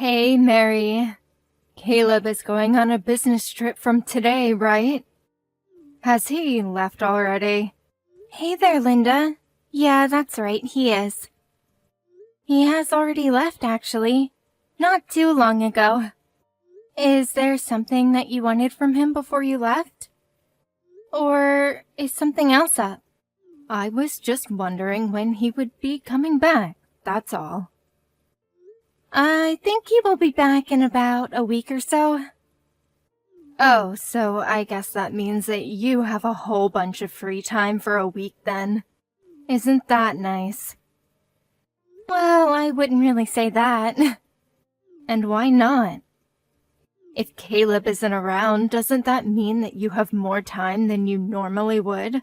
Hey, Mary. Caleb is going on a business trip from today, right? Has he left already? Hey there, Linda. Yeah, that's right, he is. He has already left, actually. Not too long ago. Is there something that you wanted from him before you left? Or is something else up? I was just wondering when he would be coming back, that's all. I think he will be back in about a week or so. Oh, so I guess that means that you have a whole bunch of free time for a week then. Isn't that nice? Well, I wouldn't really say that. And why not? If Caleb isn't around, doesn't that mean that you have more time than you normally would?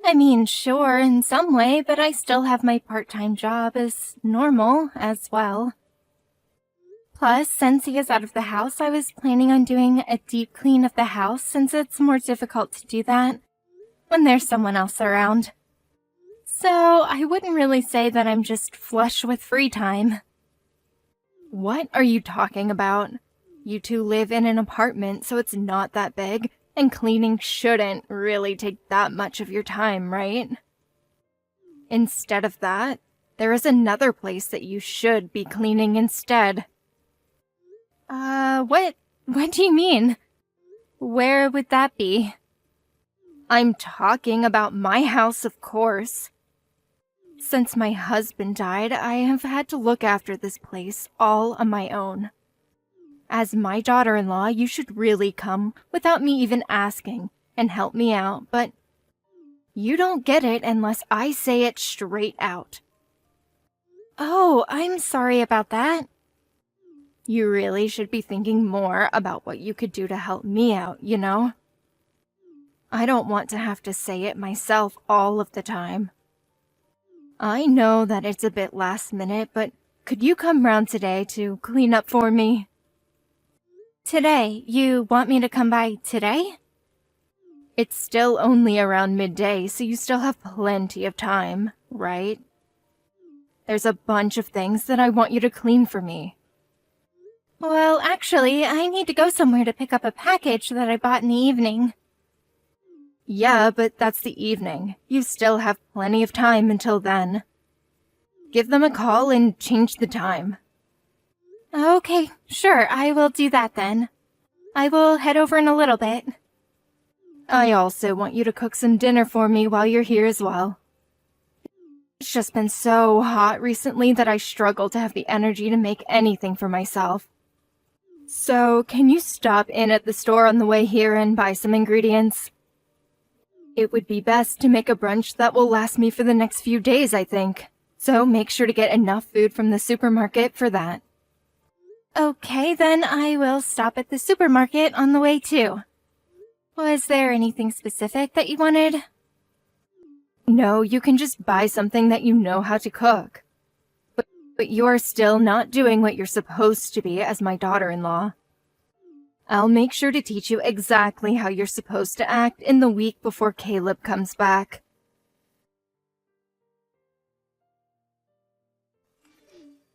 I mean, sure, in some way, but I still have my part-time job as normal as well. Plus, since he is out of the house, I was planning on doing a deep clean of the house since it's more difficult to do that when there's someone else around. So, I wouldn't really say that I'm just flush with free time. What are you talking about? You two live in an apartment, so it's not that big, and cleaning shouldn't really take that much of your time, right? Instead of that, there is another place that you should be cleaning instead. What do you mean? Where would that be? I'm talking about my house, of course. Since my husband died, I have had to look after this place all on my own. As my daughter-in-law, you should really come without me even asking and help me out, but you don't get it unless I say it straight out. Oh, I'm sorry about that. You really should be thinking more about what you could do to help me out, you know? I don't want to have to say it myself all of the time. I know that it's a bit last minute, but could you come round today to clean up for me? Today? You want me to come by today? It's still only around midday, so you still have plenty of time, right? There's a bunch of things that I want you to clean for me. Well, actually, I need to go somewhere to pick up a package that I bought in the evening. Yeah, but that's the evening. You still have plenty of time until then. Give them a call and change the time. Okay, sure, I will do that then. I will head over in a little bit. I also want you to cook some dinner for me while you're here as well. It's just been so hot recently that I struggle to have the energy to make anything for myself. So, can you stop in at the store on the way here and buy some ingredients? It would be best to make a brunch that will last me for the next few days, I think. So make sure to get enough food from the supermarket for that. Okay, then I will stop at the supermarket on the way too. Was there anything specific that you wanted? No, you can just buy something that you know how to cook. But you're still not doing what you're supposed to be as my daughter-in-law. I'll make sure to teach you exactly how you're supposed to act in the week before Caleb comes back.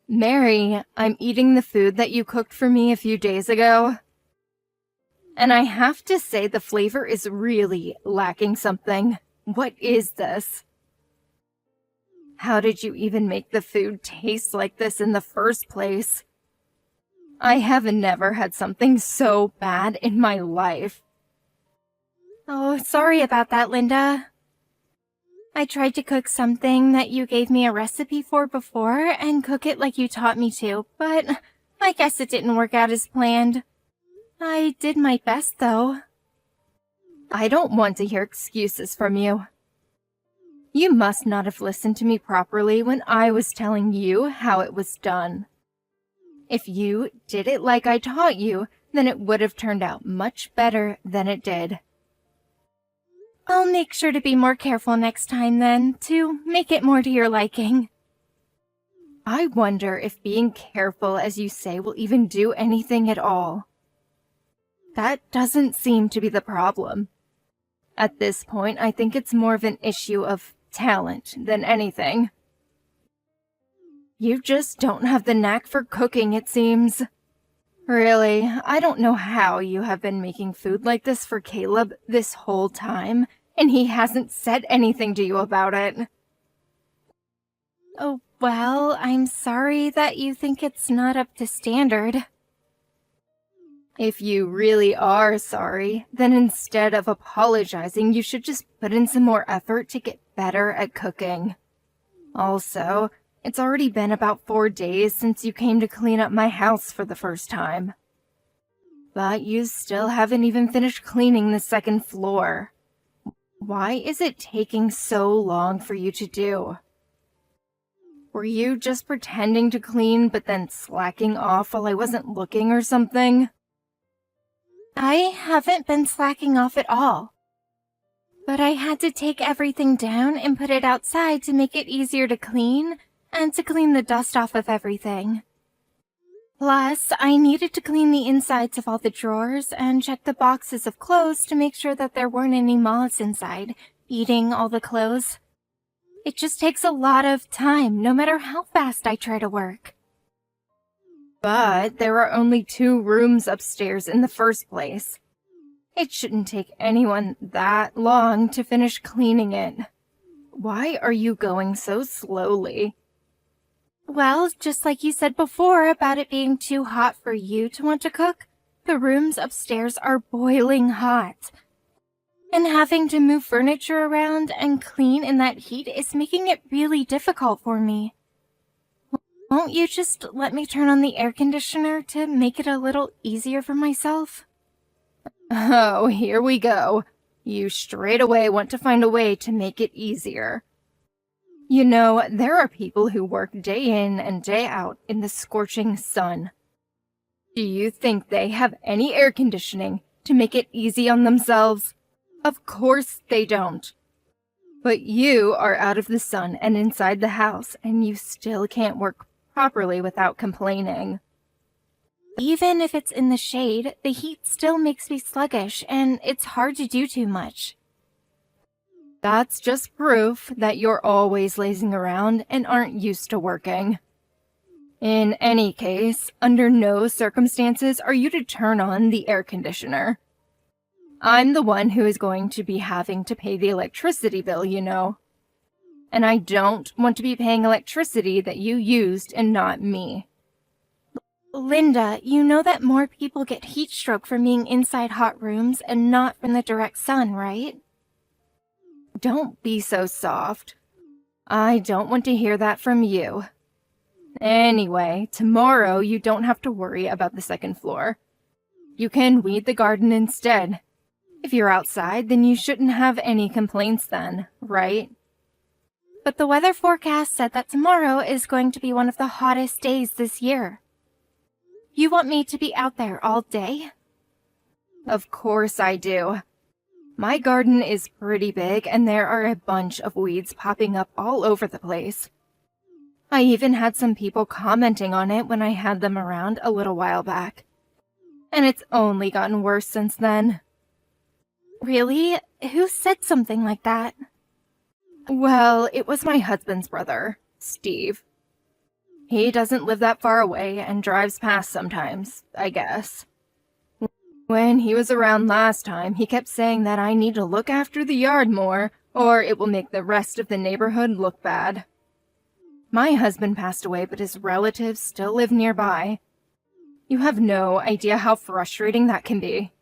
Mary, I'm eating the food that you cooked for me a few days ago. And I have to say the flavor is really lacking something. What is this? How did you even make the food taste like this in the first place? I have never had something so bad in my life. Oh, sorry about that, Linda. I tried to cook something that you gave me a recipe for before and cook it like you taught me to, but I guess it didn't work out as planned. I did my best, though. I don't want to hear excuses from you. You must not have listened to me properly when I was telling you how it was done. If you did it like I taught you, then it would have turned out much better than it did. I'll make sure to be more careful next time then, to make it more to your liking. I wonder if being careful as you say will even do anything at all. That doesn't seem to be the problem. At this point, I think it's more of an issue of talent than anything. You just don't have the knack for cooking, it seems. Really, I don't know how you have been making food like this for Caleb this whole time, and he hasn't said anything to you about it. Oh, well, I'm sorry that you think it's not up to standard. If you really are sorry, then instead of apologizing, you should just put in some more effort to get better at cooking. Also, it's already been about 4 days since you came to clean up my house for the first time. But you still haven't even finished cleaning the second floor. Why is it taking so long for you to do? Were you just pretending to clean but then slacking off while I wasn't looking or something? I haven't been slacking off at all. But I had to take everything down and put it outside to make it easier to clean and to clean the dust off of everything. Plus, I needed to clean the insides of all the drawers and check the boxes of clothes to make sure that there weren't any moths inside, eating all the clothes. It just takes a lot of time, no matter how fast I try to work. But there are only 2 rooms upstairs in the first place. It shouldn't take anyone that long to finish cleaning it. Why are you going so slowly? Well, just like you said before about it being too hot for you to want to cook, the rooms upstairs are boiling hot. And having to move furniture around and clean in that heat is making it really difficult for me. Won't you just let me turn on the air conditioner to make it a little easier for myself? Oh, here we go. You straight away want to find a way to make it easier. You know, there are people who work day in and day out in the scorching sun. Do you think they have any air conditioning to make it easy on themselves? Of course they don't. But you are out of the sun and inside the house, and you still can't work properly without complaining. Even if it's in the shade, the heat still makes me sluggish, and it's hard to do too much. That's just proof that you're always lazing around and aren't used to working. In any case, under no circumstances are you to turn on the air conditioner. I'm the one who is going to be having to pay the electricity bill, you know. And I don't want to be paying electricity that you used and not me. Linda, you know that more people get heat stroke from being inside hot rooms and not from the direct sun, right? Don't be so soft. I don't want to hear that from you. Anyway, tomorrow you don't have to worry about the second floor. You can weed the garden instead. If you're outside, then you shouldn't have any complaints then, right? But the weather forecast said that tomorrow is going to be one of the hottest days this year. You want me to be out there all day? Of course I do. My garden is pretty big and there are a bunch of weeds popping up all over the place. I even had some people commenting on it when I had them around a little while back. And it's only gotten worse since then. Really? Who said something like that? Well, it was my husband's brother, Steve. He doesn't live that far away and drives past sometimes, I guess. When he was around last time, he kept saying that I need to look after the yard more, or it will make the rest of the neighborhood look bad. My husband passed away, but his relatives still live nearby. You have no idea how frustrating that can be.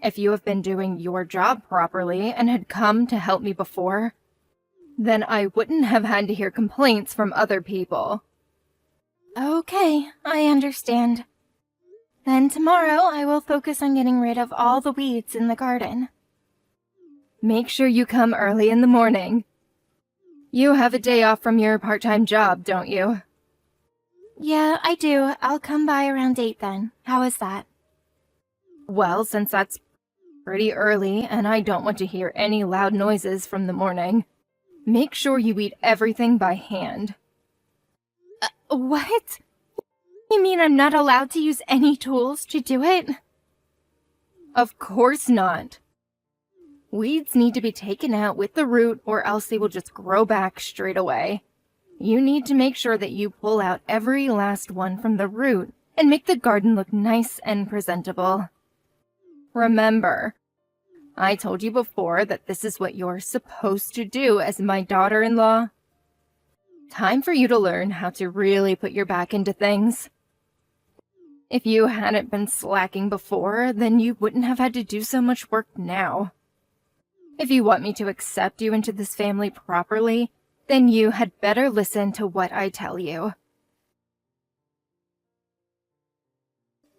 If you have been doing your job properly and had come to help me before, then I wouldn't have had to hear complaints from other people. Okay, I understand. Then tomorrow I will focus on getting rid of all the weeds in the garden. Make sure you come early in the morning. You have a day off from your part-time job, don't you? Yeah, I do. I'll come by around 8 then. How is that? Well, since that's pretty early and I don't want to hear any loud noises from the morning, make sure you eat everything by hand. What? You mean I'm not allowed to use any tools to do it? Of course not. Weeds need to be taken out with the root or else they will just grow back straight away. You need to make sure that you pull out every last one from the root and make the garden look nice and presentable. Remember, I told you before that this is what you're supposed to do as my daughter-in-law. Time for you to learn how to really put your back into things. If you hadn't been slacking before, then you wouldn't have had to do so much work now. If you want me to accept you into this family properly, then you had better listen to what I tell you.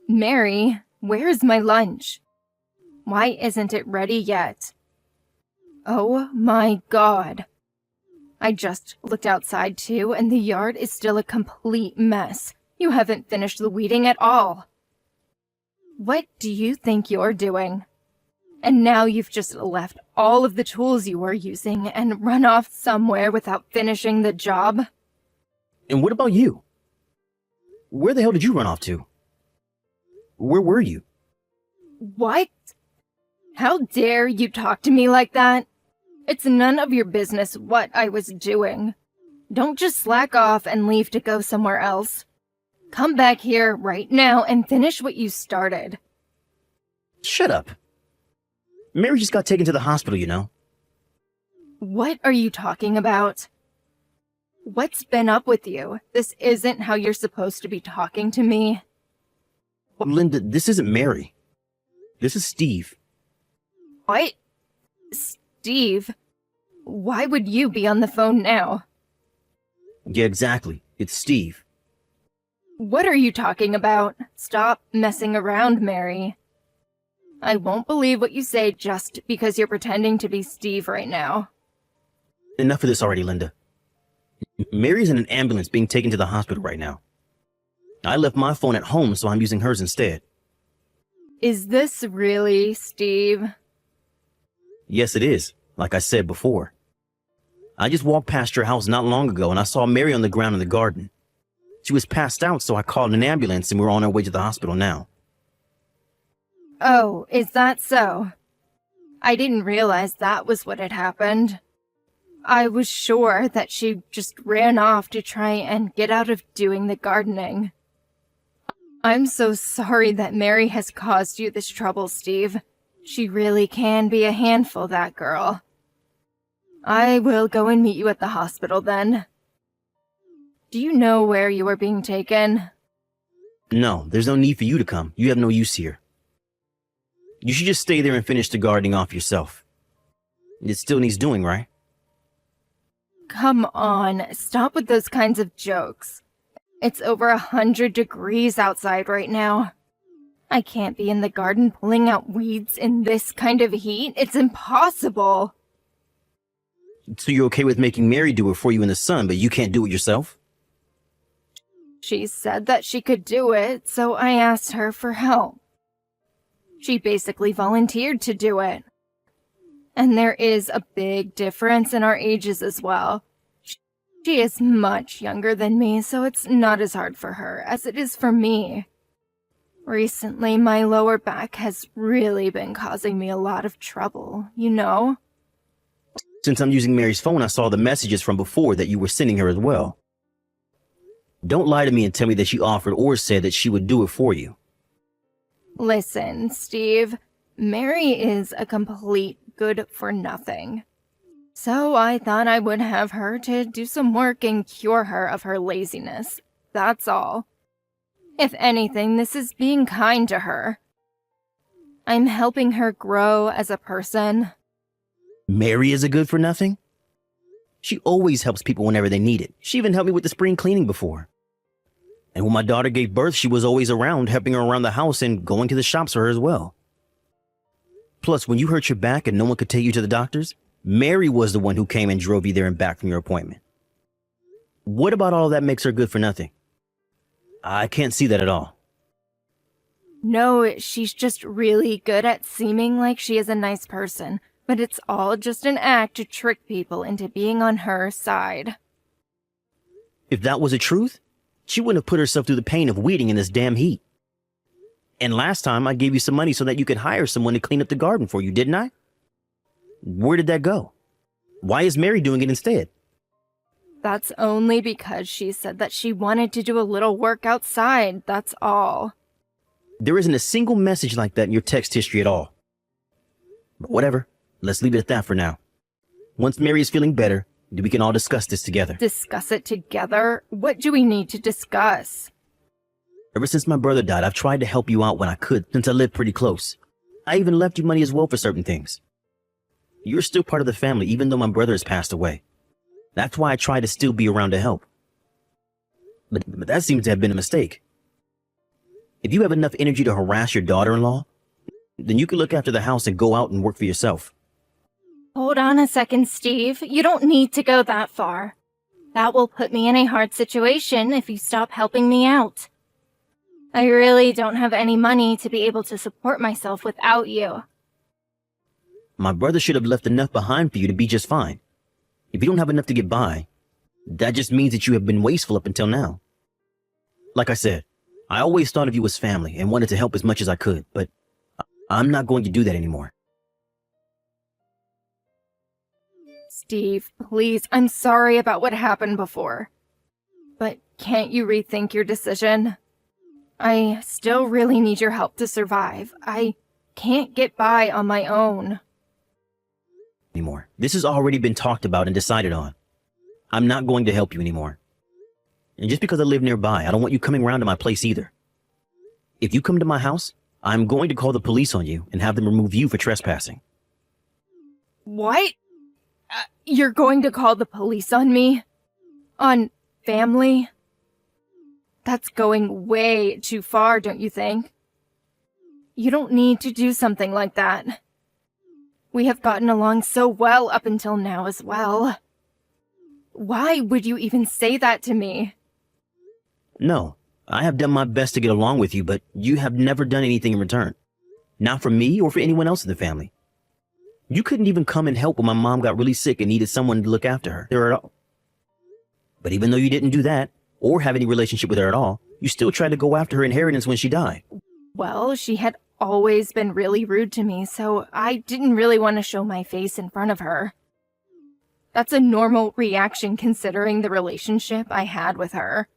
Mary, where's my lunch? Why isn't it ready yet? Oh my God. I just looked outside too, and the yard is still a complete mess. You haven't finished the weeding at all. What do you think you're doing? And now you've just left all of the tools you were using and run off somewhere without finishing the job? And what about you? Where the hell did you run off to? Where were you? What? How dare you talk to me like that? It's none of your business what I was doing. Don't just slack off and leave to go somewhere else. Come back here right now and finish what you started. Shut up. Mary just got taken to the hospital, you know. What are you talking about? What's been up with you? This isn't how you're supposed to be talking to me. Linda, this isn't Mary. This is Steve. What? Steve? Why would you be on the phone now? Yeah, exactly. It's Steve. What are you talking about? Stop messing around, Mary. I won't believe what you say just because you're pretending to be Steve right now. Enough of this already, Linda. Mary's in an ambulance being taken to the hospital right now. I left my phone at home, so I'm using hers instead. Is this really Steve? Yes, it is, like I said before. I just walked past your house not long ago and I saw Mary on the ground in the garden. She was passed out, so I called an ambulance and we're on our way to the hospital now. Oh, is that so? I didn't realize that was what had happened. I was sure that she just ran off to try and get out of doing the gardening. I'm so sorry that Mary has caused you this trouble, Steve. She really can be a handful, that girl. I will go and meet you at the hospital then. Do you know where you are being taken? No, there's no need for you to come. You have no use here. You should just stay there and finish the gardening off yourself. It still needs doing, right? Come on, stop with those kinds of jokes. It's over 100 degrees outside right now. I can't be in the garden pulling out weeds in this kind of heat. It's impossible. So you're okay with making Mary do it for you in the sun, but you can't do it yourself? She said that she could do it, so I asked her for help. She basically volunteered to do it. And there is a big difference in our ages as well. She is much younger than me, so it's not as hard for her as it is for me. Recently, my lower back has really been causing me a lot of trouble, you know? Since I'm using Mary's phone, I saw the messages from before that you were sending her as well. Don't lie to me and tell me that she offered or said that she would do it for you. Listen, Steve, Mary is a complete good-for-nothing. So I thought I would have her to do some work and cure her of her laziness. That's all. If anything, this is being kind to her. I'm helping her grow as a person. Mary is a good for nothing? She always helps people whenever they need it. She even helped me with the spring cleaning before. And when my daughter gave birth, she was always around, helping her around the house and going to the shops for her as well. Plus, when you hurt your back and no one could take you to the doctors, Mary was the one who came and drove you there and back from your appointment. What about all that makes her good for nothing? I can't see that at all. No, she's just really good at seeming like she is a nice person, but it's all just an act to trick people into being on her side. If that was the truth, she wouldn't have put herself through the pain of weeding in this damn heat. And last time I gave you some money so that you could hire someone to clean up the garden for you, didn't I? Where did that go? Why is Mary doing it instead? That's only because she said that she wanted to do a little work outside, that's all. There isn't a single message like that in your text history at all. But whatever, let's leave it at that for now. Once Mary is feeling better, we can all discuss this together. Discuss it together? What do we need to discuss? Ever since my brother died, I've tried to help you out when I could, since I lived pretty close. I even left you money as well for certain things. You're still part of the family, even though my brother has passed away. That's why I try to still be around to help. But that seems to have been a mistake. If you have enough energy to harass your daughter-in-law, then you can look after the house and go out and work for yourself. Hold on a second, Steve. You don't need to go that far. That will put me in a hard situation if you stop helping me out. I really don't have any money to be able to support myself without you. My brother should have left enough behind for you to be just fine. If you don't have enough to get by, that just means that you have been wasteful up until now. Like I said, I always thought of you as family and wanted to help as much as I could, but I'm not going to do that anymore. Steve, please, I'm sorry about what happened before. But can't you rethink your decision? I still really need your help to survive. I can't get by on my own. Anymore. This has already been talked about and decided on. I'm not going to help you anymore. And just because I live nearby, I don't want you coming around to my place either. If you come to my house, I'm going to call the police on you and have them remove you for trespassing. What? You're going to call the police on me? On family? That's going way too far, don't you think? You don't need to do something like that. We have gotten along so well up until now as well. Why would you even say that to me? No, I have done my best to get along with you, but you have never done anything in return. Not for me or for anyone else in the family. You couldn't even come and help when my mom got really sick and needed someone to look after her. But even though you didn't do that, or have any relationship with her at all, you still tried to go after her inheritance when she died. Well, she had always been really rude to me, so I didn't really want to show my face in front of her. That's a normal reaction considering the relationship I had with her.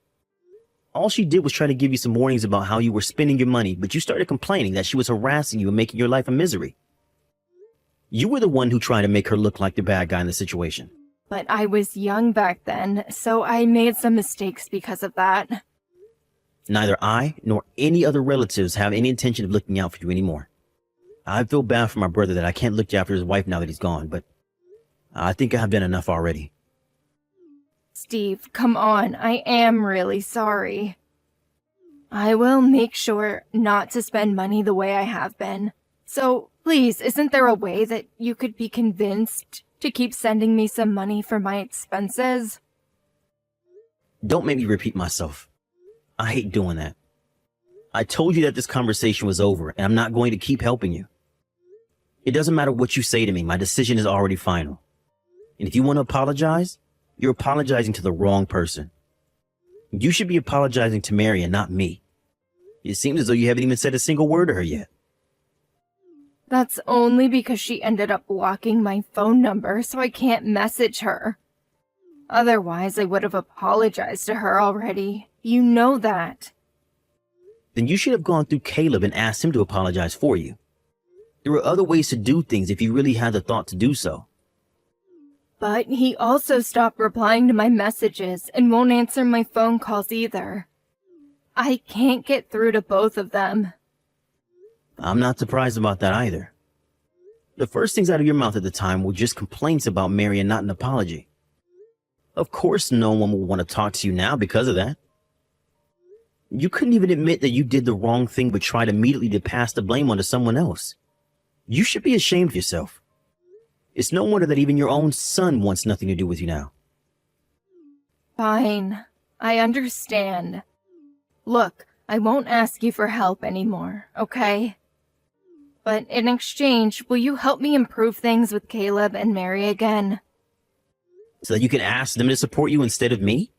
All she did was try to give you some warnings about how you were spending your money, but you started complaining that she was harassing you and making your life a misery. You were the one who tried to make her look like the bad guy in the situation. But I was young back then, so I made some mistakes because of that. Neither I nor any other relatives have any intention of looking out for you anymore. I feel bad for my brother that I can't look after his wife now that he's gone, but I think I have done enough already. Steve, come on, I am really sorry. I will make sure not to spend money the way I have been. So, please, isn't there a way that you could be convinced to keep sending me some money for my expenses? Don't make me repeat myself. I hate doing that. I told you that this conversation was over, and I'm not going to keep helping you. It doesn't matter what you say to me, my decision is already final. And if you want to apologize, you're apologizing to the wrong person. You should be apologizing to Mary and not me. It seems as though you haven't even said a single word to her yet. That's only because she ended up blocking my phone number, so I can't message her. Otherwise, I would have apologized to her already. You know that. Then you should have gone through Caleb and asked him to apologize for you. There are other ways to do things if you really had the thought to do so. But he also stopped replying to my messages and won't answer my phone calls either. I can't get through to both of them. I'm not surprised about that either. The first things out of your mouth at the time were just complaints about Mary and not an apology. Of course no one will want to talk to you now because of that. You couldn't even admit that you did the wrong thing but tried immediately to pass the blame onto someone else. You should be ashamed of yourself. It's no wonder that even your own son wants nothing to do with you now. Fine. I understand. Look, I won't ask you for help anymore, okay? But in exchange, will you help me improve things with Caleb and Mary again? So that you can ask them to support you instead of me?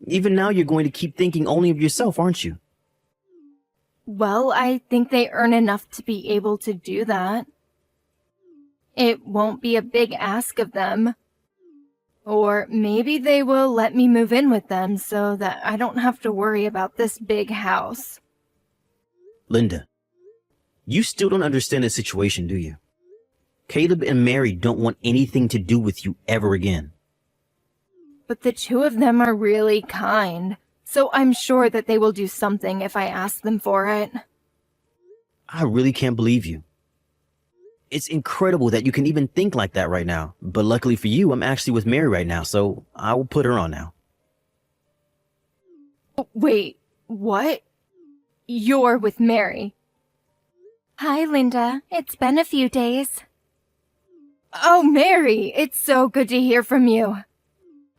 Even now you're going to keep thinking only of yourself, aren't you? Well, I think they earn enough to be able to do that. It won't be a big ask of them. Or maybe they will let me move in with them so that I don't have to worry about this big house. Linda, you still don't understand the situation, do you? Caleb and Mary don't want anything to do with you ever again. But the two of them are really kind, so I'm sure that they will do something if I ask them for it. I really can't believe you. It's incredible that you can even think like that right now. But luckily for you, I'm actually with Mary right now, so I will put her on now. Wait, what? You're with Mary? Hi, Linda. It's been a few days. Oh, Mary, it's so good to hear from you.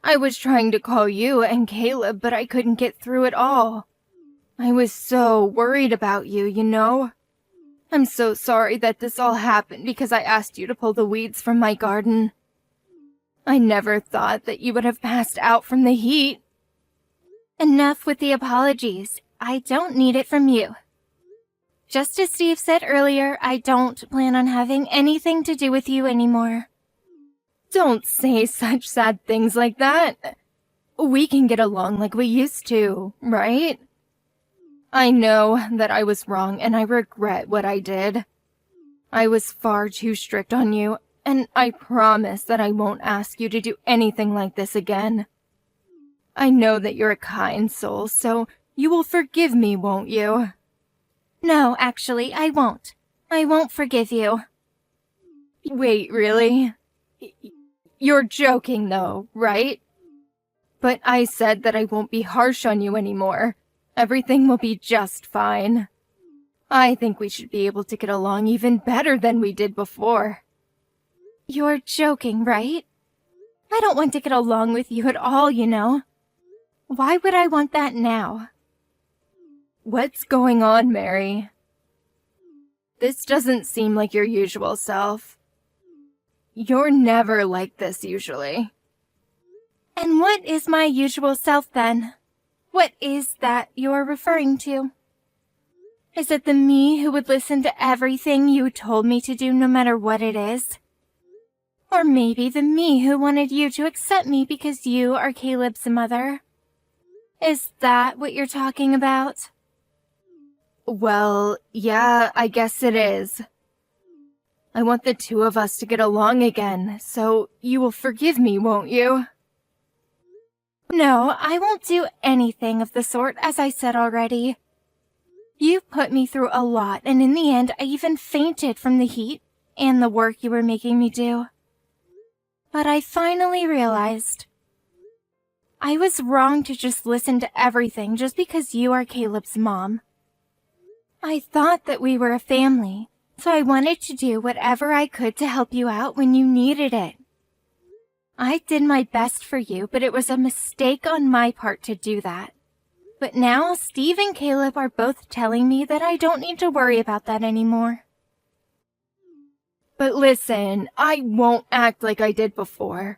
I was trying to call you and Caleb, but I couldn't get through at all. I was so worried about you, you know? I'm so sorry that this all happened because I asked you to pull the weeds from my garden. I never thought that you would have passed out from the heat. Enough with the apologies. I don't need it from you. Just as Steve said earlier, I don't plan on having anything to do with you anymore. Don't say such sad things like that. We can get along like we used to, right? I know that I was wrong and I regret what I did. I was far too strict on you, and I promise that I won't ask you to do anything like this again. I know that you're a kind soul, so you will forgive me, won't you? No, actually, I won't. I won't forgive you. Wait, really? You're joking though, right? But I said that I won't be harsh on you anymore. Everything will be just fine. I think we should be able to get along even better than we did before. You're joking, right? I don't want to get along with you at all, you know. Why would I want that now? What's going on, Mary? This doesn't seem like your usual self. You're never like this usually. And what is my usual self then? What is that you're referring to? Is it the me who would listen to everything you told me to do no matter what it is? Or maybe the me who wanted you to accept me because you are Caleb's mother? Is that what you're talking about? Well, yeah, I guess it is. I want the two of us to get along again, so you will forgive me, won't you? No, I won't do anything of the sort, as I said already. You put me through a lot, and in the end, I even fainted from the heat and the work you were making me do. But I finally realized I was wrong to just listen to everything just because you are Caleb's mom. I thought that we were a family, so I wanted to do whatever I could to help you out when you needed it. I did my best for you, but it was a mistake on my part to do that. But now Steve and Caleb are both telling me that I don't need to worry about that anymore. But listen, I won't act like I did before.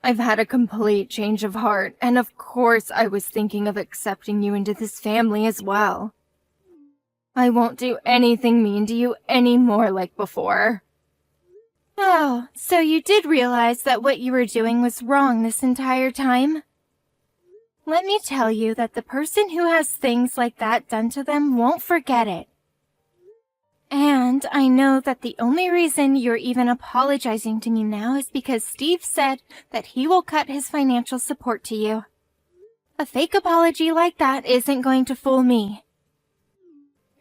I've had a complete change of heart, and of course I was thinking of accepting you into this family as well. I won't do anything mean to you anymore like before. Oh, so you did realize that what you were doing was wrong this entire time? Let me tell you that the person who has things like that done to them won't forget it. And I know that the only reason you're even apologizing to me now is because Steve said that he will cut his financial support to you. A fake apology like that isn't going to fool me.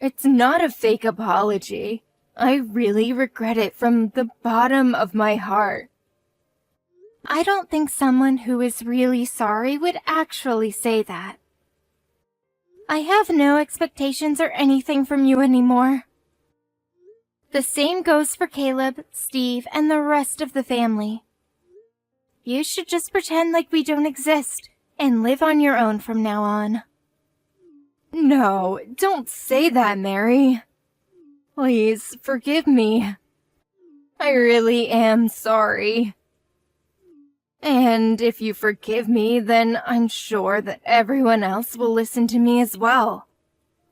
It's not a fake apology. I really regret it from the bottom of my heart. I don't think someone who is really sorry would actually say that. I have no expectations or anything from you anymore. The same goes for Caleb, Steve, and the rest of the family. You should just pretend like we don't exist and live on your own from now on. No, don't say that, Mary. Please, forgive me. I really am sorry. And if you forgive me, then I'm sure that everyone else will listen to me as well.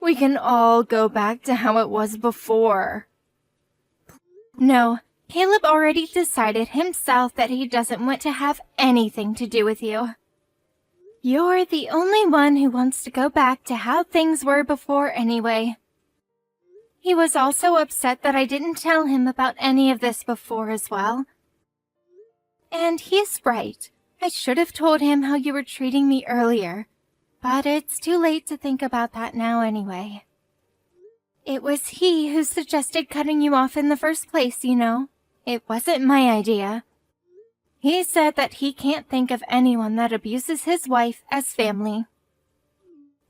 We can all go back to how it was before. No, Caleb already decided himself that he doesn't want to have anything to do with you. You're the only one who wants to go back to how things were before anyway. He was also upset that I didn't tell him about any of this before as well. And he's right. I should have told him how you were treating me earlier, but it's too late to think about that now anyway. It was he who suggested cutting you off in the first place, you know. It wasn't my idea. He said that he can't think of anyone that abuses his wife as family.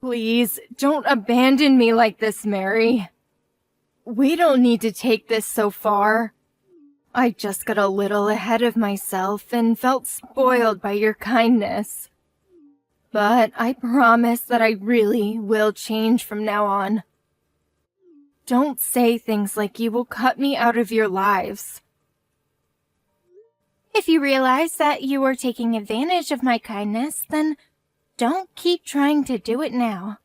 Please, don't abandon me like this, Mary. We don't need to take this so far. I just got a little ahead of myself and felt spoiled by your kindness. But I promise that I really will change from now on. Don't say things like you will cut me out of your lives. If you realize that you were taking advantage of my kindness, then don't keep trying to do it now.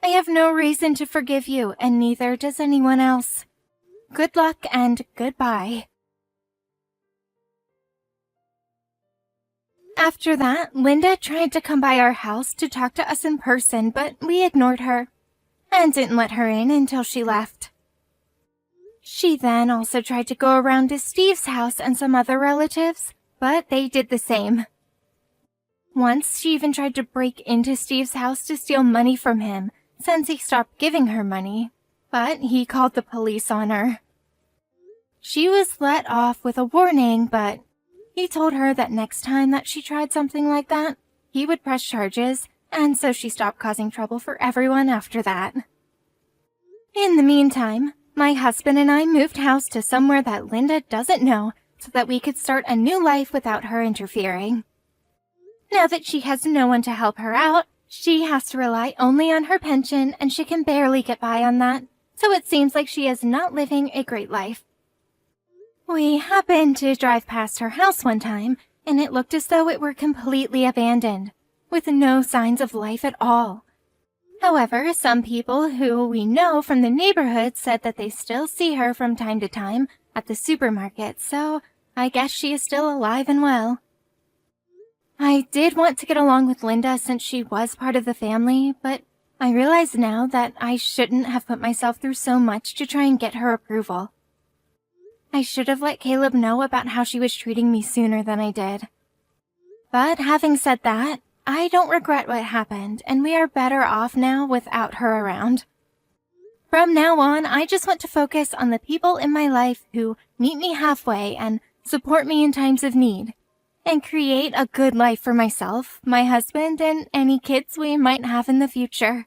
I have no reason to forgive you, and neither does anyone else. Good luck and goodbye. After that, Linda tried to come by our house to talk to us in person, but we ignored her and didn't let her in until she left. She then also tried to go around to Steve's house and some other relatives, but they did the same. Once she even tried to break into Steve's house to steal money from him, since he stopped giving her money, but he called the police on her. She was let off with a warning, but he told her that next time that she tried something like that, he would press charges, and so she stopped causing trouble for everyone after that. In the meantime, my husband and I moved house to somewhere that Linda doesn't know so that we could start a new life without her interfering. Now that she has no one to help her out, she has to rely only on her pension and she can barely get by on that, so it seems like she is not living a great life. We happened to drive past her house one time, and it looked as though it were completely abandoned, with no signs of life at all. However, some people who we know from the neighborhood said that they still see her from time to time at the supermarket, so I guess she is still alive and well. I did want to get along with Linda since she was part of the family, but I realize now that I shouldn't have put myself through so much to try and get her approval. I should have let Caleb know about how she was treating me sooner than I did. But having said that, I don't regret what happened, and we are better off now without her around. From now on, I just want to focus on the people in my life who meet me halfway and support me in times of need, and create a good life for myself, my husband, and any kids we might have in the future.